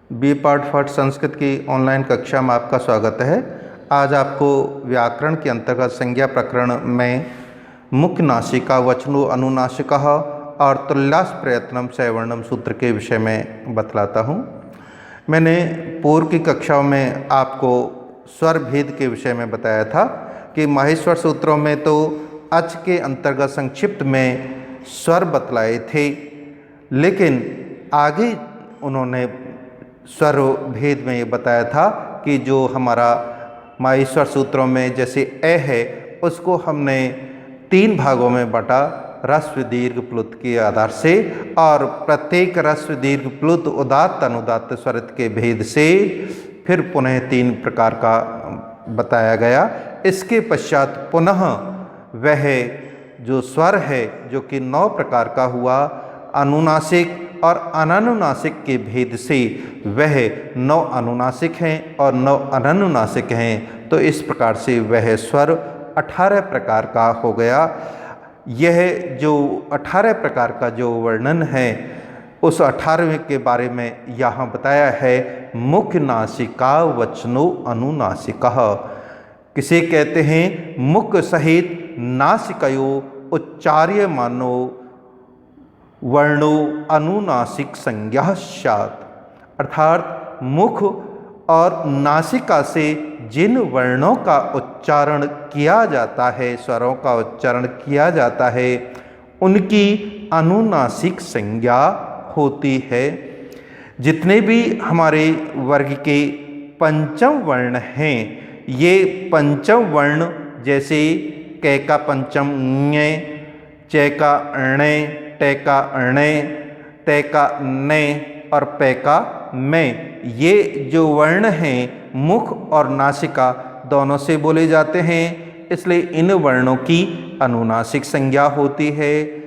B part फट संस्कृत की online कक्षा में आपका स्वागत है। आज आपको व्याकरण के अंतर्गत संज्ञा प्रकरण में मुख्य नासिका वचनो अनुनासिकः और तुल्यास प्रयत्नम सवर्णम सूत्र के विषय में बतलाता हूँ। मैंने पूर्व की कक्षाओं में आपको स्वर भेद के विषय में बताया था कि माहेश्वर सूत्रों में तो अच के अंतर्गत संक्षिप्त में स्वर बतलाए थे, लेकिन आगे उन्होंने स्वर भेद में ये बताया था कि जो हमारा माहेश्वर सूत्रों में जैसे ए है उसको हमने 3 भागों में बांटा, ह्रस्व दीर्घ प्लुत के आधार से, और प्रत्येक ह्रस्व दीर्घ प्लुत उदात्त अनुदात्त स्वरित के भेद से फिर पुनः 3 प्रकार का बताया गया। इसके पश्चात पुनः वह जो स्वर है जो कि 9 प्रकार का हुआ, अनुनासिक और अननुनासिक के भेद से वह 9 अनुनासिक हैं और 9 अननुनासिक हैं, तो इस प्रकार से वह स्वर 18 प्रकार का हो गया। यह जो 18 प्रकार का जो वर्णन है उस 18वें के बारे में यहाँ बताया है। मुख्य नासिका वचनो अनुनासिकः, किसे कहते हैं? मुख सहित नासिकयो उच्चार्य मानो वर्णो अनुनासिक संज्ञा स्यात्, अर्थात मुख और नासिका से जिन वर्णों का उच्चारण किया जाता है, स्वरों का उच्चारण किया जाता है, उनकी अनुनासिक संज्ञा होती है। जितने भी हमारे वर्ग के पंचम वर्ण हैं, ये पंचम वर्ण जैसे कै का पंचम ञ, च का ण, टे का ण, ते का ने और पे का में, ये जो वर्ण हैं मुख और नासिका दोनों से बोले जाते हैं, इसलिए इन वर्णों की अनुनासिक संज्ञा होती है।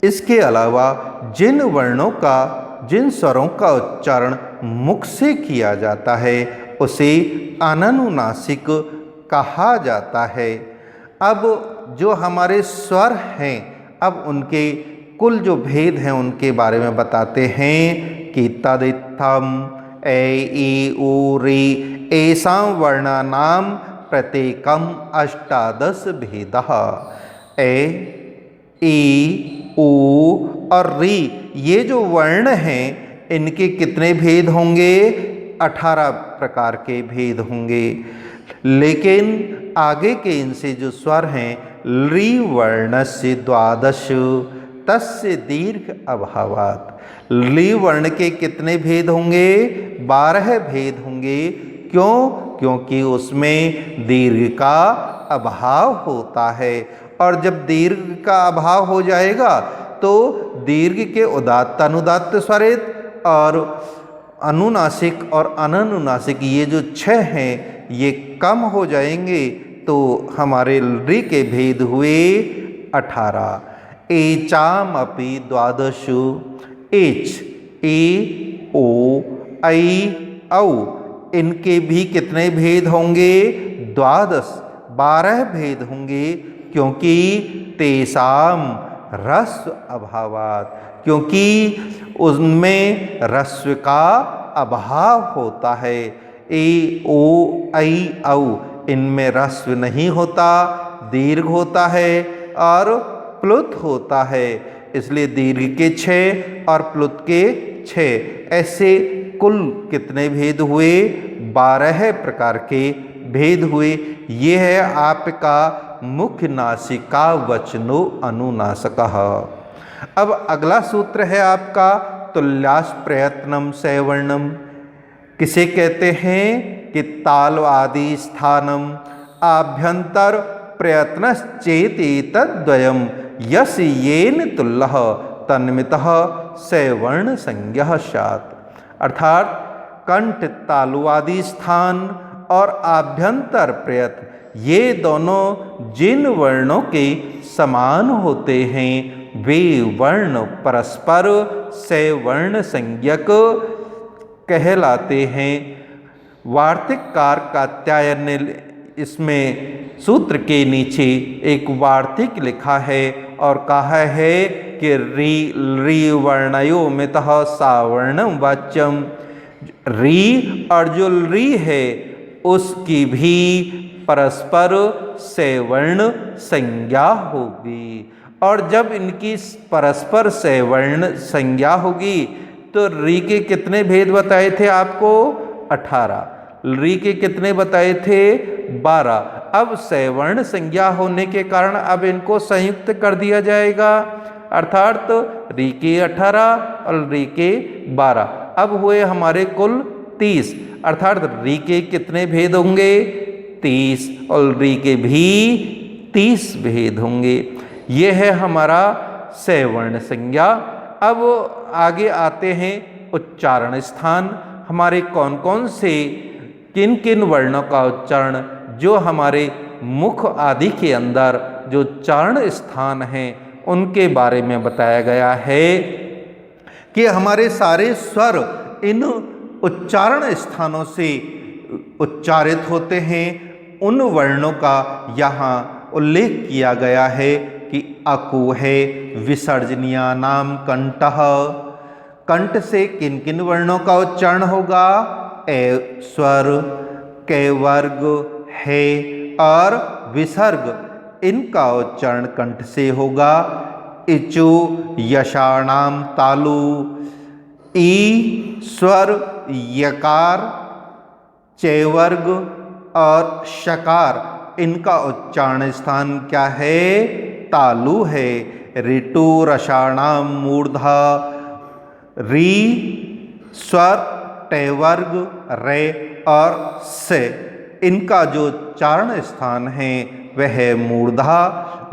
इसके अलावा जिन वर्णों का, जिन स्वरों का उच्चारण मुख से किया जाता है उसे अननुनासिक कहा जाता है। अब जो हमारे स्वर हैं, अब उनके कुल जो भेद हैं उनके बारे में बताते हैं कि तदित्थम ए ई उ री एषां वर्णानां प्रत्येकम 18 भेदः। ए ई उ और री, ये जो वर्ण हैं इनके कितने भेद होंगे? 18 प्रकार के भेद होंगे। लेकिन आगे के इनसे जो स्वर हैं, ली वर्णस्य 12 तस्य दीर्घ अभावात्, ली वर्ण के कितने भेद होंगे? 12 भेद होंगे। क्यों? क्योंकि उसमें दीर्घ का अभाव होता है, और जब दीर्घ का अभाव हो जाएगा तो दीर्घ के उदात्त अनुदात्त स्वरित और अनुनासिक और अननुनासिक ये जो 6 हैं ये कम हो जाएंगे, तो हमारे री के भेद हुए 18। एचाम अपि 12 एच ए ओ ऐ औ, इनके भी कितने भेद होंगे? 12 भेद होंगे। क्योंकि तेसाम ह्रस्व अभावात्, क्योंकि उनमें ह्रस्व का अभाव होता है। ए ओ ऐ औ, इनमें ह्रस्व नहीं होता, दीर्घ होता है और प्लुत होता है, इसलिए दीर्घ के 6 और प्लुत के 6, ऐसे कुल कितने भेद हुए? 12 प्रकार के भेद हुए। ये है आपका मुख्य नासिका वचनो अनुनासिकः। अब अगला सूत्र है आपका तुल्यास प्रयत्नम सवर्णम, किसे कहते हैं? कि ताल आदि स्थानम आभ्यंतर प्रयत्नश्चेतेतद्वयम् यस् येन तुल्यः तन्मितः सवर्ण संज्ञः स्यात्, अर्थात कंठ, तालु आदि स्थान और आभ्यंतर प्रयत्न, ये दोनों जिन वर्णों के समान होते हैं वे वर्ण परस्पर सवर्ण संज्ञक कहलाते हैं। वार्तिककार कात्यायन ने इसमें सूत्र के नीचे एक वार्तिक लिखा है और कहा है कि री वर्णयो मितः सावर्णम वाच्यम, री और जो री है उसकी भी परस्पर सवर्ण संज्ञा होगी। और जब इनकी परस्पर सवर्ण संज्ञा होगी तो री के कितने भेद बताए थे आपको? 18। री के कितने बताए थे? 12। अब सवर्ण संज्ञा होने के कारण अब इनको संयुक्त कर दिया जाएगा, अर्थात री के 18 और री के 12। अब हुए हमारे कुल 30, अर्थात री के कितने भेद होंगे? 30 और री के भी 30 भेद होंगे। यह है हमारा सवर्ण संज्ञा। अब आगे आते हैं उच्चारण स्थान। हमारे कौन कौन से किन किन वर्णों का उच्चारण जो हमारे मुख आदि के अंदर जो उच्चारण स्थान हैं उनके बारे में बताया गया है कि हमारे सारे स्वर इन उच्चारण स्थानों से उच्चारित होते हैं। उन वर्णों का यहाँ उल्लेख किया गया है कि अकु है विसर्जनीया नाम कंठः। कंठ से किन किन वर्णों का उच्चारण होगा? ए स्वर, कै वर्ग, है और विसर्ग, इनका उच्चारण कंठ से होगा। इचु यशाणाम तालु, ई स्वर, यकार, चैवर्ग और शकार, इनका उच्चारण स्थान क्या है? तालु है। ऋतु रसाणाम मूर्धा, री स्वर, टैवर्ग, रे और से, इनका जो उच्चारण स्थान है वह मूर्धा।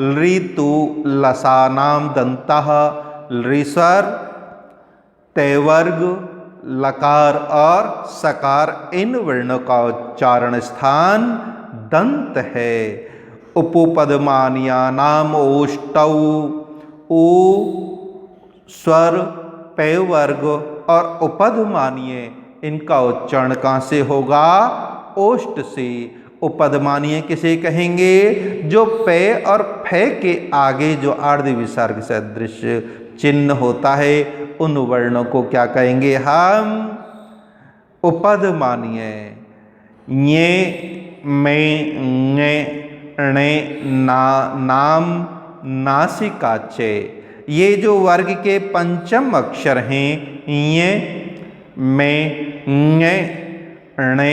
ऋतु लसानाम दंतः, ऋस्वर, तैवर्ग, लकार और सकार, इन वर्णों का उच्चारण स्थान दंत है। उपपदमानिया नाम ओष्टौ, ऊ स्वर, पै वर्ग और उपध मानिए, इनका उच्चारण कहाँ से होगा? ओष्ठ से। उपध मानिए किसे कहेंगे? जो पै और फै के आगे जो आर्ध विसर्ग सदृश चिन्ह होता है उन वर्णों को क्या कहेंगे हम? उपध मानिए। ञे, में, ङे, णे, ना, नाम, नासिका, चे, ये जो वर्ग के पंचम अक्षर हैं ये, में, ङे, णे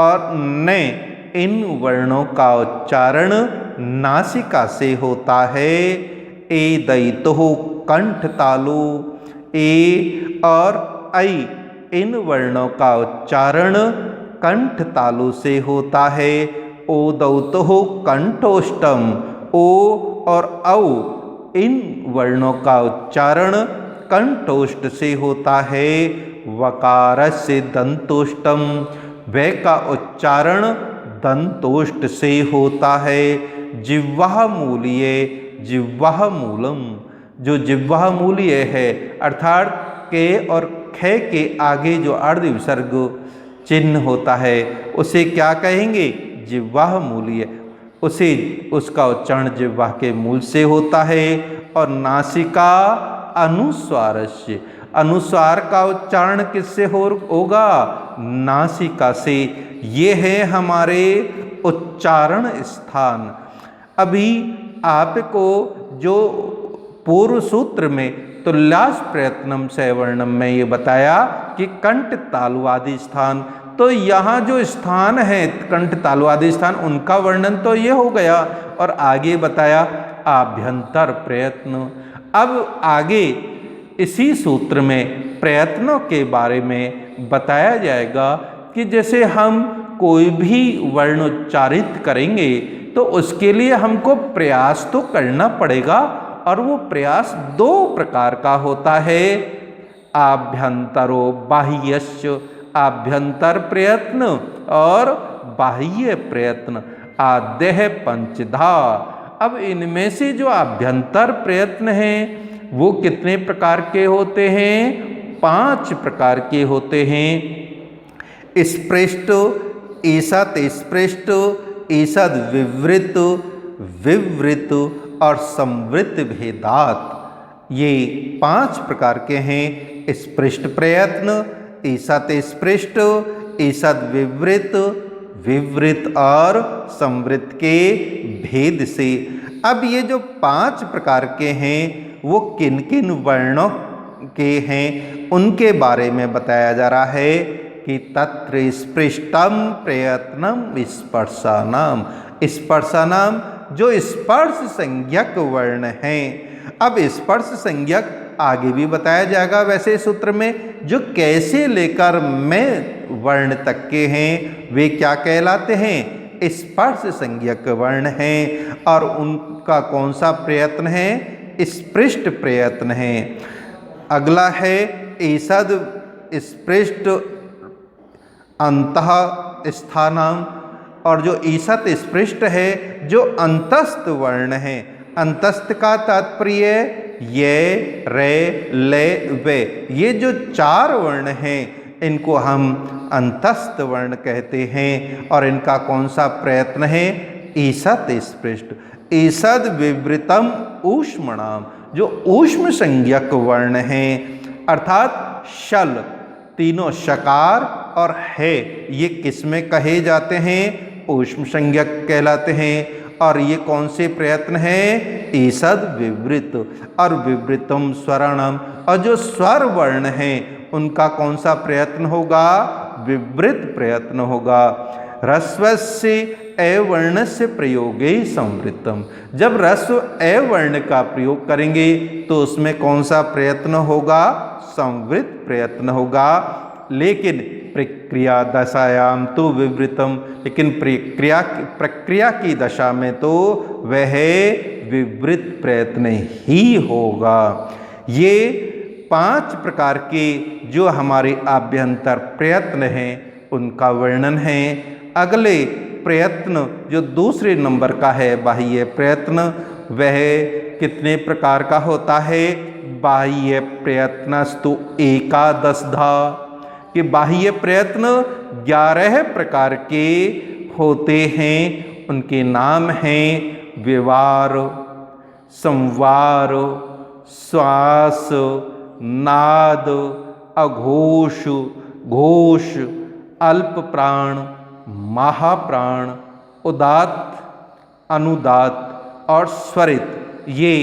और ने, इन वर्णों का उच्चारण नासिका से होता है। ए दैतो कंठ तालु, ए और ऐ, इन वर्णों का उच्चारण कंठ तालु से होता है। ओ दौतो कंठोष्टम, ओ और औ, इन वर्णों का उच्चारण कंठोष्ट से होता है। वकार से दंतोष्टम, व का उच्चारण दंतोष्ट से होता है। जिह्वा मूलीय, जिह्वा मूलम, जो जिह्वा मूलीय है अर्थात के और खे के आगे जो अर्ध विसर्ग चिन्ह होता है उसे क्या कहेंगे? जिह्वा मूलीय। उसे उसका उच्चारण जिह्वा के मूल से होता है। और नासिका अनुस्वारस्य, अनुस्वार का उच्चारण किससे होगा? नासिका से। ये है हमारे उच्चारण स्थान। अभी आपको जो पूर्व सूत्र में तुल्यास प्रयत्नम सवर्णम में ये बताया कि कंठ तालुवादि स्थान, तो यहाँ जो स्थान है कंठ तालुवादि स्थान उनका वर्णन तो ये हो गया और आगे बताया आभ्यंतर प्रयत्न। अब आगे इसी सूत्र में प्रयत्नों के बारे में बताया जाएगा कि जैसे हम कोई भी वर्ण उच्चारित करेंगे तो उसके लिए हमको प्रयास तो करना पड़ेगा और वो प्रयास दो प्रकार का होता है। आभ्यंतरो बाह्यस्य, आभ्यंतर प्रयत्न और बाह्य प्रयत्न, आद्य पंचधा। अब इनमें से जो आभ्यंतर प्रयत्न हैं वो कितने प्रकार के होते हैं? 5 प्रकार के होते हैं। स्पृष्ट, ईसत स्पृष्ट, ईसद विवृत, विवृत और संवृत भेदात, ये 5 प्रकार के हैं। स्पृष्ट प्रयत्न, ईषत् स्पृष्ट, ईषत् विवृत, विवृत और संवृत के भेद से। अब ये जो 5 प्रकार के हैं वो किन किन वर्णों के हैं उनके बारे में बताया जा रहा है कि तत्र स्पृष्टम प्रयत्नम स्पर्शानाम। स्पर्शानाम जो स्पर्श संज्ञक वर्ण हैं। अब स्पर्श संज्ञक आगे भी बताया जाएगा वैसे सूत्र में, जो कैसे लेकर मैं वर्ण तक के हैं वे क्या कहलाते हैं, स्पर्श संज्ञक वर्ण हैं। और उनका कौन सा प्रयत्न है, स्पृष्ट प्रयत्न है। अगला है ईषद स्पृष्ट अंतः स्थानम, और जो ईषत् स्पृष्ट है जो अंतस्थ वर्ण है। अंतस्थ का तात्पर्य ये, रे, ले, वे, ये जो 4 वर्ण हैं इनको हम अंतस्थ वर्ण कहते हैं। और इनका कौन सा प्रयत्न है, ईषत् स्पृष्ट। ईषद विवृतम ऊष्मणाम, जो ऊष्म संज्ञक वर्ण हैं, अर्थात शल, तीनों शकार और है ये किस में कहे जाते हैं, ऊष्म संज्ञक कहलाते हैं। और ये कौन से प्रयत्न हैं, ईषद विवृत। और विवृतम स्वरणम, और जो स्वर वर्ण हैं उनका कौन सा प्रयत्न होगा, विवृत प्रयत्न होगा। ह्रस्वस्य ए वर्णस्य प्रयोगे संवृतम, जब ह्रस्व ए वर्ण का प्रयोग करेंगे तो उसमें कौन सा प्रयत्न होगा, संवृत प्रयत्न होगा। लेकिन प्रक्रिया दशायाम तो विवृतम, लेकिन प्रक्रिया की दशा में तो वह विवृत प्रयत्न ही होगा। ये 5 प्रकार के जो हमारे आभ्यंतर प्रयत्न हैं उनका वर्णन है। अगले प्रयत्न जो दूसरे नंबर का है बाह्य प्रयत्न, वह कितने प्रकार का होता है, बाह्य प्रयत्नस्तु एकादशधा, कि बाह्य प्रयत्न 11 प्रकार के होते हैं। उनके नाम हैं विवार, संवार, श्वास, नाद, अघोष, घोष, अल्प प्राण, महाप्राण, उदात्त, अनुदात्त और स्वरित। ये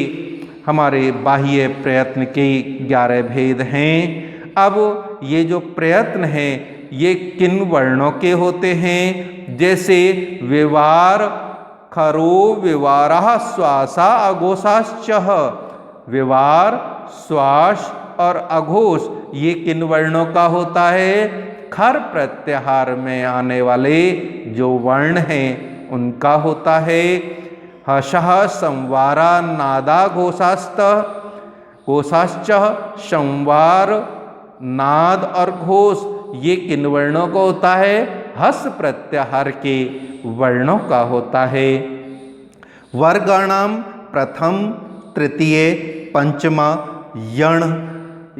हमारे बाह्य प्रयत्न के 11 भेद हैं। अब ये जो प्रयत्न हैं ये किन वर्णों के होते हैं, जैसे विवार, खरो विवारः श्वासा अघोषाश्च। विवार, श्वास और अघोष ये किन वर्णों का होता है, खर प्रत्याहार में आने वाले जो वर्ण हैं उनका होता है। हषः संवारा नादा घोषास्त, घोषाश्च। संवार, नाद और घोष ये किन वर्णों का होता है, हस प्रत्याहार के वर्णों का होता है। वर्गाणाम प्रथम, तृतीय, पंचमा यण,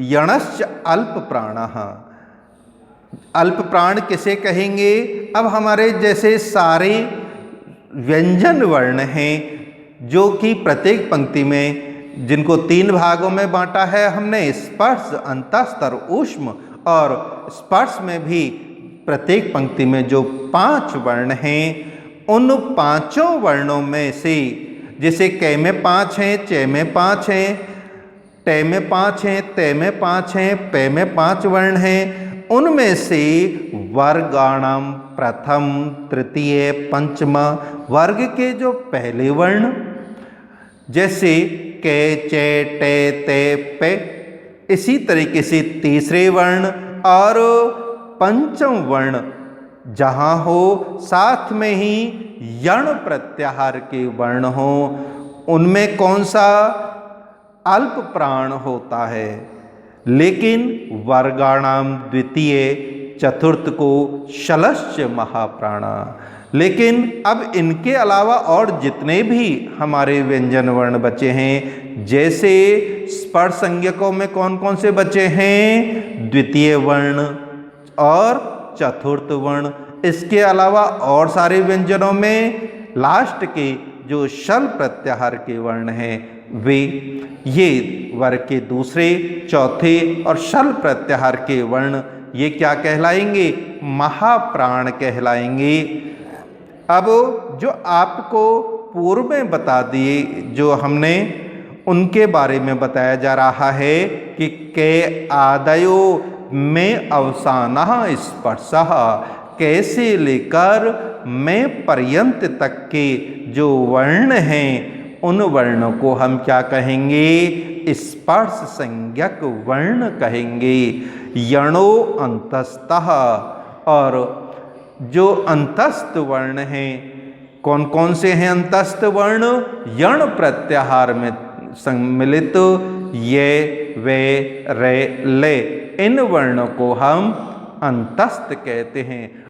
यणश्च अल्प प्राणः। अल्प प्राण किसे कहेंगे, अब हमारे जैसे सारे व्यंजन वर्ण हैं जो कि प्रत्येक पंक्ति में, जिनको 3 भागों में बांटा है हमने, स्पर्श, अंतस्थ और ऊष्म। और स्पर्श में भी प्रत्येक पंक्ति में जो 5 वर्ण हैं उन 5 वर्णों में से, जैसे कै में 5 हैं, चे में 5 हैं, टे में 5 हैं, ते में 5 हैं, पे में 5 वर्ण हैं, उनमें से वर्गाणाम प्रथम, तृतीय, पंचमा, वर्ग के जो पहले वर्ण जैसे के, चे, टे, ते, पे, इसी तरीके से तीसरे वर्ण और पंचम वर्ण जहाँ हो साथ में ही यण प्रत्याहार के वर्ण हो, उनमें कौन सा, अल्प प्राण होता है। लेकिन वर्गाणाम द्वितीय, चतुर्थ को शलश्च महाप्राणा। लेकिन अब इनके अलावा और जितने भी हमारे व्यंजन वर्ण बचे हैं, जैसे स्पर्श संज्ञकों में कौन कौन से बचे हैं, द्वितीय वर्ण और चतुर्थ वर्ण। इसके अलावा और सारे व्यंजनों में लास्ट के जो शल प्रत्याहार के वर्ण हैं वे। ये वर्ग के दूसरे, चौथे और शल प्रत्याहार के वर्ण ये क्या कहलाएंगे? महाप्राण कहलाएंगे। अब जो आपको पूर्व में बता दिए, जो हमने उनके बारे में बताया जा रहा है कि के आदयो में अवसानः स्पर्शः, कैसे लेकर में पर्यंत तक के जो वर्ण हैं उन वर्णों को हम क्या कहेंगे? स्पर्श संज्ञक वर्ण कहेंगे। यणो अंतस्तः, और जो अंतस्थ वर्ण हैं, कौन कौन से हैं अंतस्थ वर्ण? यण प्रत्याहार में सम्मिलित ये, वे, रे, ले, इन वर्णों को हम अंतस्थ कहते हैं।